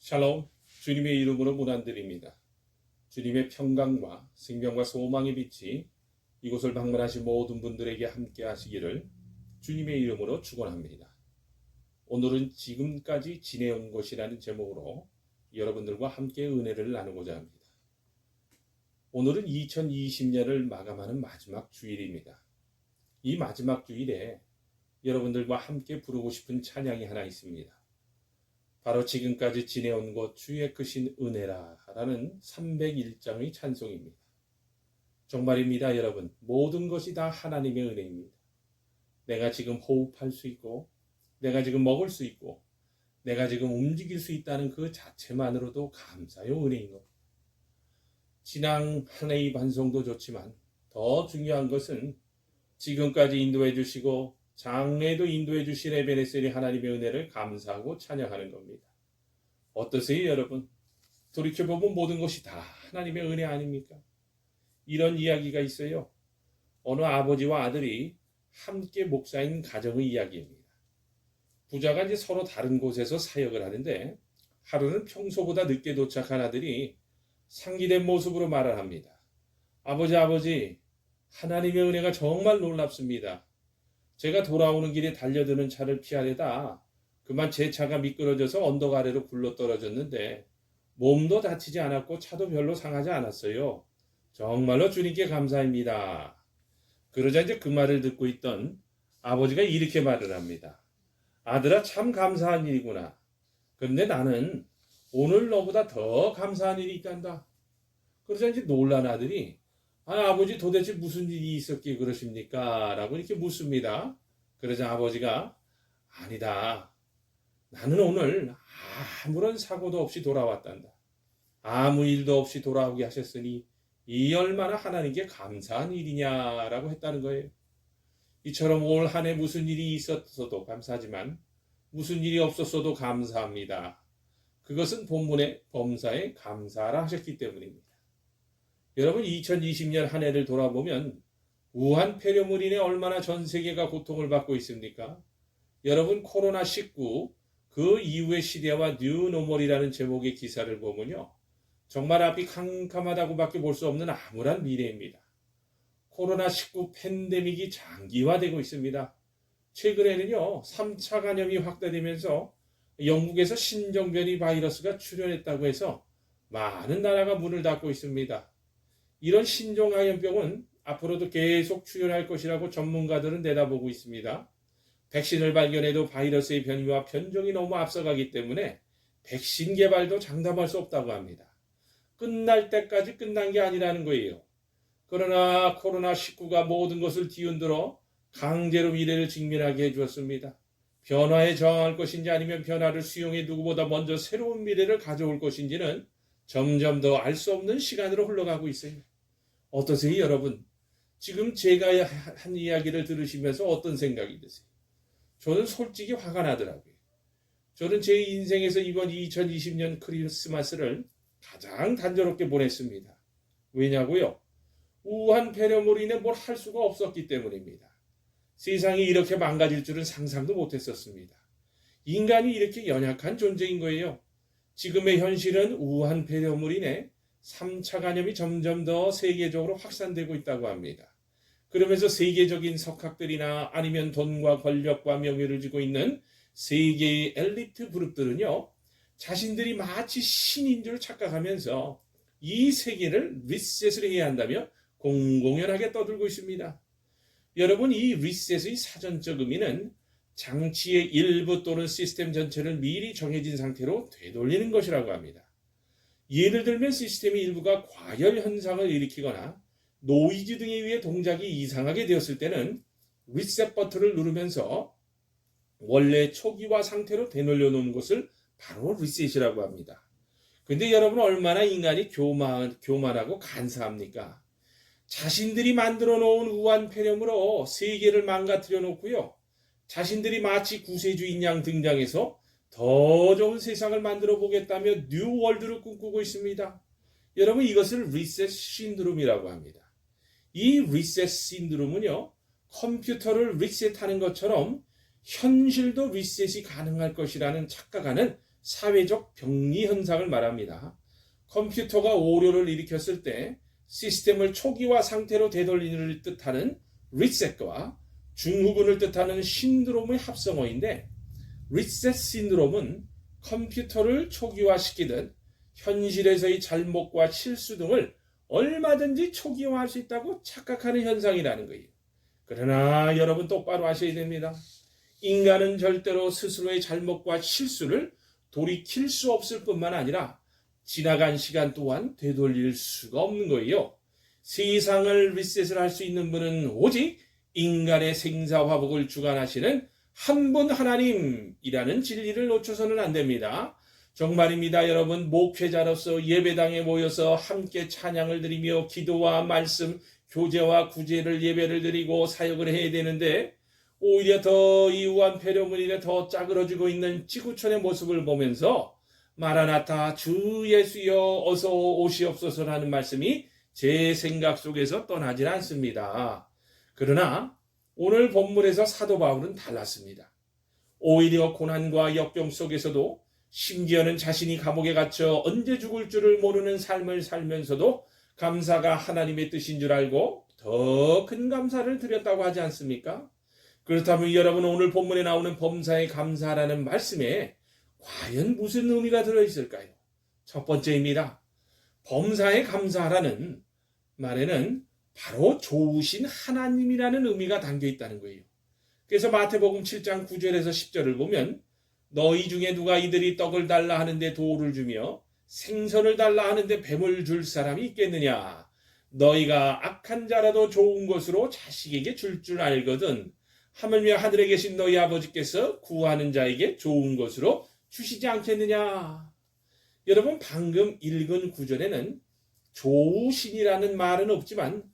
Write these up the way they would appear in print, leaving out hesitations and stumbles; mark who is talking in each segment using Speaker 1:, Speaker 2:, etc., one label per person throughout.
Speaker 1: 샬롬, 주님의 이름으로 문안드립니다. 주님의 평강과 생명과 소망의 빛이 이곳을 방문하신 모든 분들에게 함께 하시기를 주님의 이름으로 축원합니다. 오늘은 지금까지 지내온 것이라는 제목으로 여러분들과 함께 은혜를 나누고자 합니다. 오늘은 2020년을 마감하는 마지막 주일입니다. 이 마지막 주일에 여러분들과 함께 부르고 싶은 찬양이 하나 있습니다. 바로 지금까지 지내온 것 주의 크신 은혜라 라는 301장의 찬송입니다. 정말입니다, 여러분. 모든 것이 다 하나님의 은혜입니다. 내가 지금 호흡할 수 있고, 내가 지금 먹을 수 있고, 내가 지금 움직일 수 있다는 그 자체만으로도 감사요 은혜인 겁니다. 지난 한 해의 반성도 좋지만 더 중요한 것은 지금까지 인도해 주시고 장래에도 인도해 주신 에베네셀이 하나님의 은혜를 감사하고 찬양하는 겁니다. 어떠세요, 여러분? 돌이켜보면 모든 것이 다 하나님의 은혜 아닙니까? 이런 이야기가 있어요. 어느 아버지와 아들이 함께 목사인 가정의 이야기입니다. 부자가 이제 서로 다른 곳에서 사역을 하는데 하루는 평소보다 늦게 도착한 아들이 상기된 모습으로 말을 합니다. 아버지, 하나님의 은혜가 정말 놀랍습니다. 제가 돌아오는 길에 달려드는 차를 피하려다 그만 제 차가 미끄러져서 언덕 아래로 굴러떨어졌는데 몸도 다치지 않았고 차도 별로 상하지 않았어요. 정말로 주님께 감사합니다. 그러자 이제 그 말을 듣고 있던 아버지가 이렇게 말을 합니다. 아들아, 참 감사한 일이구나. 그런데 나는 오늘 너보다 더 감사한 일이 있단다. 그러자 이제 놀란 아들이 아버지 도대체 무슨 일이 있었기에 그러십니까? 라고 이렇게 묻습니다. 그러자 아버지가 아니다. 나는 오늘 아무런 사고도 없이 돌아왔단다. 아무 일도 없이 돌아오게 하셨으니 이 얼마나 하나님께 감사한 일이냐라고 했다는 거예요. 이처럼 올 한 해 무슨 일이 있었어도 감사하지만 무슨 일이 없었어도 감사합니다. 그것은 본문의 범사에 감사라 하셨기 때문입니다. 여러분, 2020년 한 해를 돌아보면 우한 폐렴으로 인해 얼마나 전 세계가 고통을 받고 있습니까? 여러분, 코로나19 그 이후의 시대와 뉴노멀이라는 제목의 기사를 보면요. 정말 앞이 캄캄하다고밖에 볼 수 없는 암울한 미래입니다. 코로나19 팬데믹이 장기화되고 있습니다. 최근에는요, 3차 감염이 확대되면서 영국에서 신종변이 바이러스가 출현했다고 해서 많은 나라가 문을 닫고 있습니다. 이런 신종감염병은 앞으로도 계속 출현할 것이라고 전문가들은 내다보고 있습니다. 백신을 발견해도 바이러스의 변이와 변종이 너무 앞서가기 때문에 백신 개발도 장담할 수 없다고 합니다. 끝날 때까지 끝난 게 아니라는 거예요. 그러나 코로나19가 모든 것을 뒤흔들어 강제로 미래를 직면하게 해주었습니다. 변화에 저항할 것인지 아니면 변화를 수용해 누구보다 먼저 새로운 미래를 가져올 것인지는 점점 더 알 수 없는 시간으로 흘러가고 있어요. 어떠세요, 여러분? 지금 제가 한 이야기를 들으시면서 어떤 생각이 드세요? 저는 솔직히 화가 나더라고요. 저는 제 인생에서 이번 2020년 크리스마스를 가장 단조롭게 보냈습니다. 왜냐고요? 우한 폐렴으로 인해 뭘 할 수가 없었기 때문입니다. 세상이 이렇게 망가질 줄은 상상도 못했었습니다. 인간이 이렇게 연약한 존재인 거예요. 지금의 현실은 우한 폐렴으로 인해 3차 감염이 점점 더 세계적으로 확산되고 있다고 합니다. 그러면서 세계적인 석학들이나 아니면 돈과 권력과 명예를 쥐고 있는 세계의 엘리트 그룹들은요, 자신들이 마치 신인 줄 착각하면서 이 세계를 리셋을 해야 한다며 공공연하게 떠들고 있습니다. 여러분, 이 리셋의 사전적 의미는 장치의 일부 또는 시스템 전체를 미리 정해진 상태로 되돌리는 것이라고 합니다. 예를 들면 시스템의 일부가 과열 현상을 일으키거나 노이즈 등에 의해 동작이 이상하게 되었을 때는 리셋 버튼을 누르면서 원래 초기화 상태로 되돌려 놓은 것을 바로 리셋이라고 합니다. 근데 여러분, 얼마나 인간이 교만하고 간사합니까? 자신들이 만들어 놓은 우한 폐렴으로 세계를 망가뜨려 놓고요. 자신들이 마치 구세주인 양 등장해서 더 좋은 세상을 만들어 보겠다며 뉴월드를 꿈꾸고 있습니다. 여러분, 이것을 리셋 신드롬이라고 합니다. 이 리셋 신드롬은요, 컴퓨터를 리셋하는 것처럼 현실도 리셋이 가능할 것이라는 착각하는 사회적 병리 현상을 말합니다. 컴퓨터가 오류를 일으켰을 때 시스템을 초기화 상태로 되돌리는 뜻하는 리셋과 중후군을 뜻하는 신드롬의 합성어인데, 리셋 신드롬은 컴퓨터를 초기화시키듯 현실에서의 잘못과 실수 등을 얼마든지 초기화할 수 있다고 착각하는 현상이라는 거예요. 그러나 여러분 똑바로 아셔야 됩니다. 인간은 절대로 스스로의 잘못과 실수를 돌이킬 수 없을 뿐만 아니라 지나간 시간 또한 되돌릴 수가 없는 거예요. 세상을 리셋을 할 수 있는 분은 오직 인간의 생사화복을 주관하시는 한 분 하나님이라는 진리를 놓쳐서는 안 됩니다. 정말입니다. 여러분, 목회자로서 예배당에 모여서 함께 찬양을 드리며 기도와 말씀, 교제와 구제를 예배를 드리고 사역을 해야 되는데, 오히려 더 이 우한폐렴으로 더 짜그러지고 있는 지구촌의 모습을 보면서 마라나타 주 예수여 어서 오시옵소서라는 말씀이 제 생각 속에서 떠나질 않습니다. 그러나 오늘 본문에서 사도 바울은 달랐습니다. 오히려 고난과 역경 속에서도, 심지어는 자신이 감옥에 갇혀 언제 죽을 줄을 모르는 삶을 살면서도 감사가 하나님의 뜻인 줄 알고 더 큰 감사를 드렸다고 하지 않습니까? 그렇다면 여러분, 오늘 본문에 나오는 범사에 감사라는 말씀에 과연 무슨 의미가 들어있을까요? 첫 번째입니다. 범사에 감사라는 말에는 바로 좋으신 하나님이라는 의미가 담겨 있다는 거예요. 그래서 마태복음 7장 9절에서 10절을 보면, 너희 중에 누가 이들이 떡을 달라 하는데 돌을 주며 생선을 달라 하는데 뱀을 줄 사람이 있겠느냐? 너희가 악한 자라도 좋은 것으로 자식에게 줄 줄 알거든 하물며 하늘에 계신 너희 아버지께서 구하는 자에게 좋은 것으로 주시지 않겠느냐? 여러분, 방금 읽은 구절에는 좋으신이라는 말은 없지만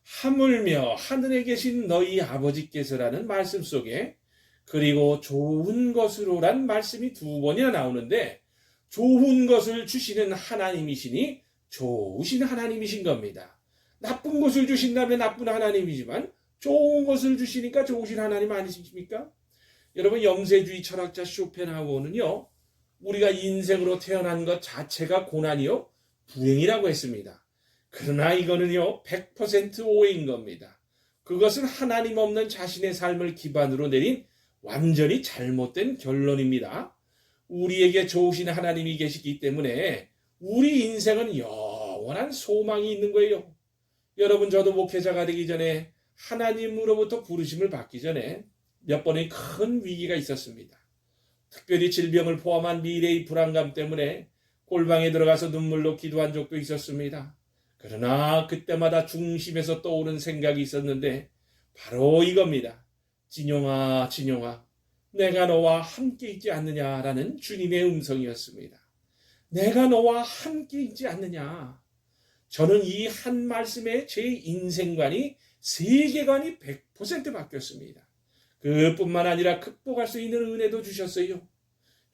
Speaker 1: 하물며 하늘에 계신 너희 아버지께서라는 말씀 속에, 그리고 좋은 것으로란 말씀이 두 번이나 나오는데, 좋은 것을 주시는 하나님이시니 좋으신 하나님이신 겁니다. 나쁜 것을 주신다면 나쁜 하나님이지만 좋은 것을 주시니까 좋으신 하나님 아니십니까? 여러분, 영세주의 철학자 쇼펜하우어는요, 우리가 인생으로 태어난 것 자체가 고난이요 불행이라고 했습니다. 그러나 이거는요 100% 오해인 겁니다. 그것은 하나님 없는 자신의 삶을 기반으로 내린 완전히 잘못된 결론입니다. 우리에게 좋으신 하나님이 계시기 때문에 우리 인생은 영원한 소망이 있는 거예요. 여러분, 저도 목회자가 되기 전에, 하나님으로부터 부르심을 받기 전에 몇 번의 큰 위기가 있었습니다. 특별히 질병을 포함한 미래의 불안감 때문에 골방에 들어가서 눈물로 기도한 적도 있었습니다. 그러나 그때마다 중심에서 떠오른 생각이 있었는데 바로 이겁니다. 진용아, 진용아, 내가 너와 함께 있지 않느냐라는 주님의 음성이었습니다. 내가 너와 함께 있지 않느냐. 저는 이 한 말씀에 제 인생관이, 세계관이 100% 바뀌었습니다. 그뿐만 아니라 극복할 수 있는 은혜도 주셨어요.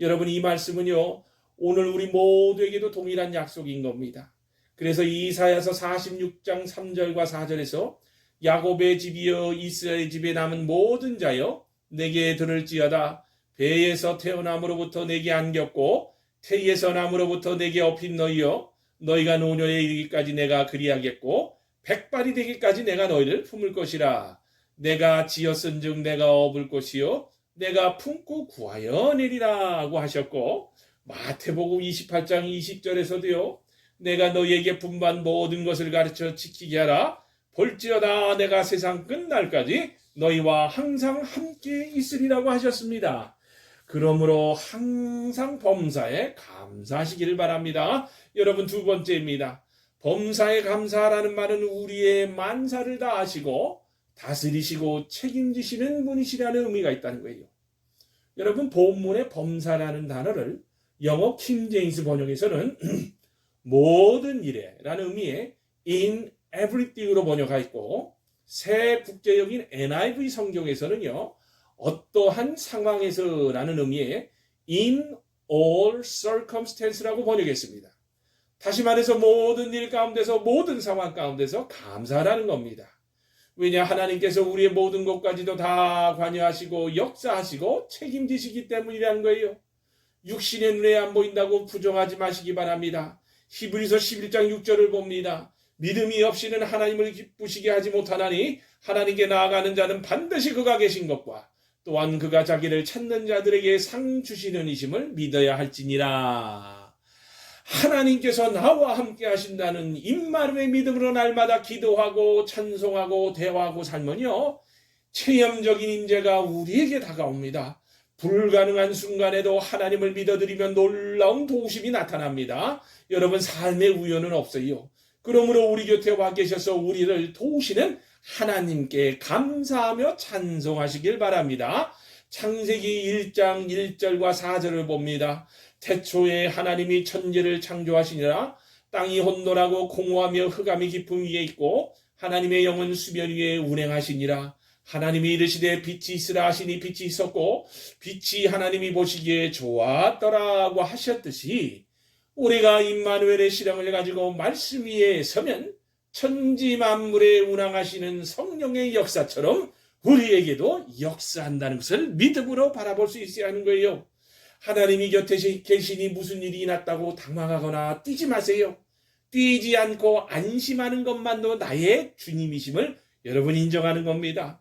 Speaker 1: 여러분, 이 말씀은요, 오늘 우리 모두에게도 동일한 약속인 겁니다. 그래서 이사야서 46장 3절과 4절에서 야곱의 집이여 이스라엘 집에 남은 모든 자여 내게 들을지어다. 배에서 태어남으로부터 내게 안겼고 태에서 남으로부터 내게 업힌 너희여, 너희가 노년에 이르기까지 내가 그리하겠고 백발이 되기까지 내가 너희를 품을 것이라. 내가 지었은즉 내가 업을 것이요 내가 품고 구하여 내리라고 하셨고, 마태복음 28장 20절에서도요, 내가 너희에게 분반 모든 것을 가르쳐 지키게 하라. 볼지어다 내가 세상 끝날까지 너희와 항상 함께 있으리라고 하셨습니다. 그러므로 항상 범사에 감사하시기를 바랍니다. 여러분, 두 번째입니다. 범사에 감사라는 말은 우리의 만사를 다 아시고 다스리시고 책임지시는 분이시라는 의미가 있다는 거예요. 여러분, 본문의 범사라는 단어를 영어 킹제임스 번역에서는 모든 일에 라는 의미의 in everything으로 번역하고 있고, 새 국제역인 NIV 성경에서는요, 어떠한 상황에서 라는 의미의 in all circumstance라고 번역했습니다. 다시 말해서 모든 일 가운데서, 모든 상황 가운데서 감사라는 겁니다. 왜냐, 하나님께서 우리의 모든 것까지도 다 관여하시고 역사하시고 책임지시기 때문이라는 거예요. 육신의 눈에 안 보인다고 부정하지 마시기 바랍니다. 히브리서 11장 6절을 봅니다. 믿음이 없이는 하나님을 기쁘시게 하지 못하나니 하나님께 나아가는 자는 반드시 그가 계신 것과 또한 그가 자기를 찾는 자들에게 상 주시는 이심을 믿어야 할지니라. 하나님께서 나와 함께 하신다는 임마누엘 믿음으로 날마다 기도하고 찬송하고 대화하고 살면요, 체험적인 임재가 우리에게 다가옵니다. 불가능한 순간에도 하나님을 믿어드리면 놀라운 도우심이 나타납니다. 여러분, 삶의 우연은 없어요. 그러므로 우리 곁에 와 계셔서 우리를 도우시는 하나님께 감사하며 찬송하시길 바랍니다. 창세기 1장 1절과 4절을 봅니다. 태초에 하나님이 천지를 창조하시니라. 땅이 혼돈하고 공허하며 흑암이 깊음 위에 있고 하나님의 영은 수면 위에 운행하시니라. 하나님이 이르시되 빛이 있으라 하시니 빛이 있었고 빛이 하나님이 보시기에 좋았더라고 하셨듯이 우리가 임마누엘의 실형을 가지고 말씀 위에 서면 천지 만물에 운항하시는 성령의 역사처럼 우리에게도 역사한다는 것을 믿음으로 바라볼 수 있어야 하는 거예요. 하나님이 곁에 계시니 무슨 일이 났다고 당황하거나 뛰지 마세요. 뛰지 않고 안심하는 것만도 나의 주님이심을 여러분 인정하는 겁니다.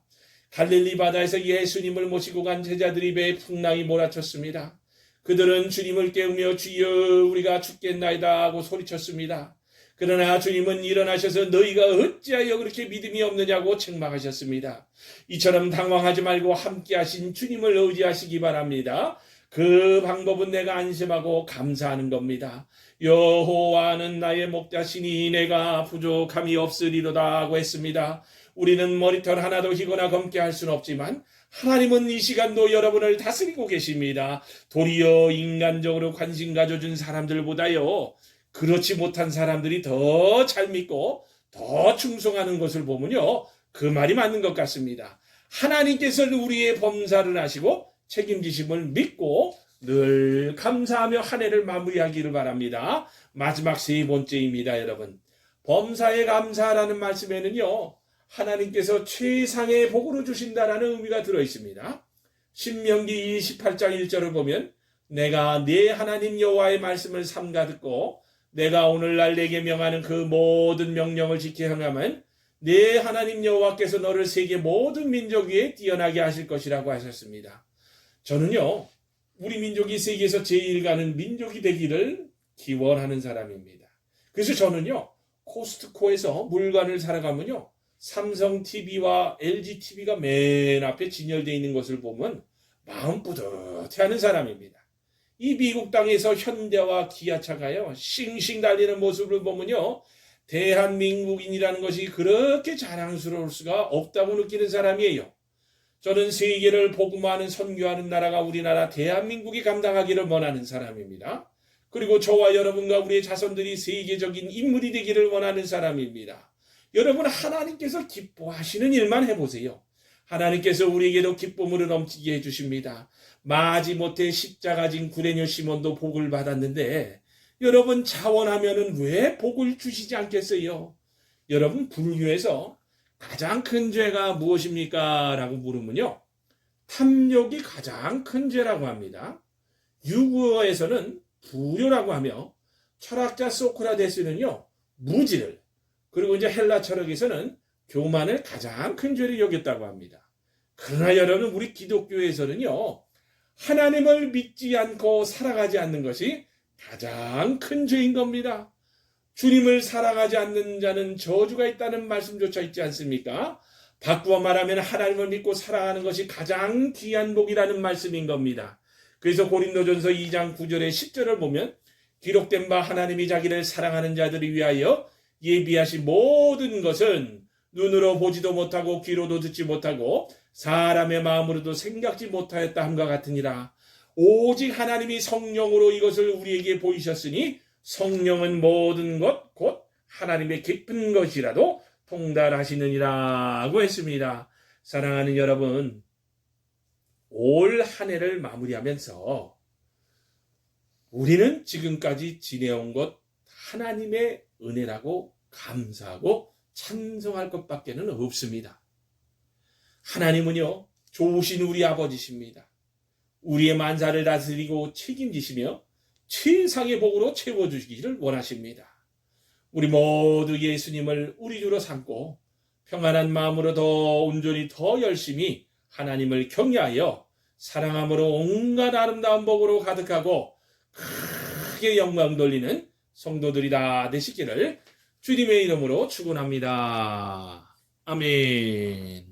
Speaker 1: 갈릴리 바다에서 예수님을 모시고 간 제자들이 배에 풍랑이 몰아쳤습니다. 그들은 주님을 깨우며 주여 우리가 죽겠나이다 하고 소리쳤습니다. 그러나 주님은 일어나셔서 너희가 어찌하여 그렇게 믿음이 없느냐고 책망하셨습니다. 이처럼 당황하지 말고 함께 하신 주님을 의지하시기 바랍니다. 그 방법은 내가 안심하고 감사하는 겁니다. 여호와는 나의 목자시니 내가 부족함이 없으리로다 하고 했습니다. 우리는 머리털 하나도 희거나 검게 할 수는 없지만 하나님은 이 시간도 여러분을 다스리고 계십니다. 도리어 인간적으로 관심 가져준 사람들보다요, 그렇지 못한 사람들이 더 잘 믿고 더 충성하는 것을 보면요, 그 말이 맞는 것 같습니다. 하나님께서 우리의 범사를 하시고 책임지심을 믿고 늘 감사하며 한 해를 마무리하기를 바랍니다. 마지막 세 번째입니다, 여러분. 범사에 감사라는 말씀에는요, 하나님께서 최상의 복으로 주신다라는 의미가 들어있습니다. 신명기 28장 1절을 보면 내가 네 하나님 여호와의 말씀을 삼가 듣고 내가 오늘날 내게 명하는 그 모든 명령을 지켜 행하면 네 하나님 여호와께서 너를 세계 모든 민족 위에 뛰어나게 하실 것이라고 하셨습니다. 저는요, 우리 민족이 세계에서 제일 가는 민족이 되기를 기원하는 사람입니다. 그래서 저는요, 코스트코에서 물건을 사러 가면요, 삼성 TV와 LG TV가 맨 앞에 진열되어 있는 것을 보면 마음 뿌듯해하는 사람입니다. 이 미국 땅에서 현대와 기아차가요, 싱싱 달리는 모습을 보면요, 대한민국인이라는 것이 그렇게 자랑스러울 수가 없다고 느끼는 사람이에요. 저는 세계를 복음화하는 선교하는 나라가 우리나라 대한민국이 감당하기를 원하는 사람입니다. 그리고 저와 여러분과 우리의 자손들이 세계적인 인물이 되기를 원하는 사람입니다. 여러분, 하나님께서 기뻐하시는 일만 해보세요. 하나님께서 우리에게도 기쁨으로 넘치게 해주십니다. 마지못해 십자가 진 구레뇨 시몬도 복을 받았는데 여러분, 자원하면은 왜 복을 주시지 않겠어요? 여러분, 불교에서 가장 큰 죄가 무엇입니까? 라고 물으면요, 탐욕이 가장 큰 죄라고 합니다. 유구어에서는 불효라고 하며 철학자 소크라테스는요, 무지를, 그리고 이제 헬라 철학에서는 교만을 가장 큰 죄로 여겼다고 합니다. 그러나 여러분, 우리 기독교에서는요, 하나님을 믿지 않고 살아가지 않는 것이 가장 큰 죄인 겁니다. 주님을 살아가지 않는 자는 저주가 있다는 말씀조차 있지 않습니까? 바꾸어 말하면 하나님을 믿고 살아가는 것이 가장 귀한 복이라는 말씀인 겁니다. 그래서 고린도전서 2장 9절에 10절을 보면 기록된 바 하나님이 자기를 사랑하는 자들을 위하여 예비하신 모든 것은 눈으로 보지도 못하고 귀로도 듣지 못하고 사람의 마음으로도 생각지 못하였다 함과 같으니라. 오직 하나님이 성령으로 이것을 우리에게 보이셨으니 성령은 모든 것 곧 하나님의 깊은 것이라도 통달하시느니라고 했습니다. 사랑하는 여러분, 올 한 해를 마무리하면서 우리는 지금까지 지내온 것 하나님의 은혜라고 감사하고 찬송할 것밖에는 없습니다. 하나님은요, 좋으신 우리 아버지십니다. 우리의 만사를 다스리고 책임지시며 최상의 복으로 채워주시기를 원하십니다. 우리 모두 예수님을 우리 주로 삼고 평안한 마음으로 더 온전히 더 열심히 하나님을 경외하여 사랑함으로 온갖 아름다운 복으로 가득하고 크게 영광 돌리는 성도들이 다 되시기를 주님의 이름으로 축원합니다. 아멘.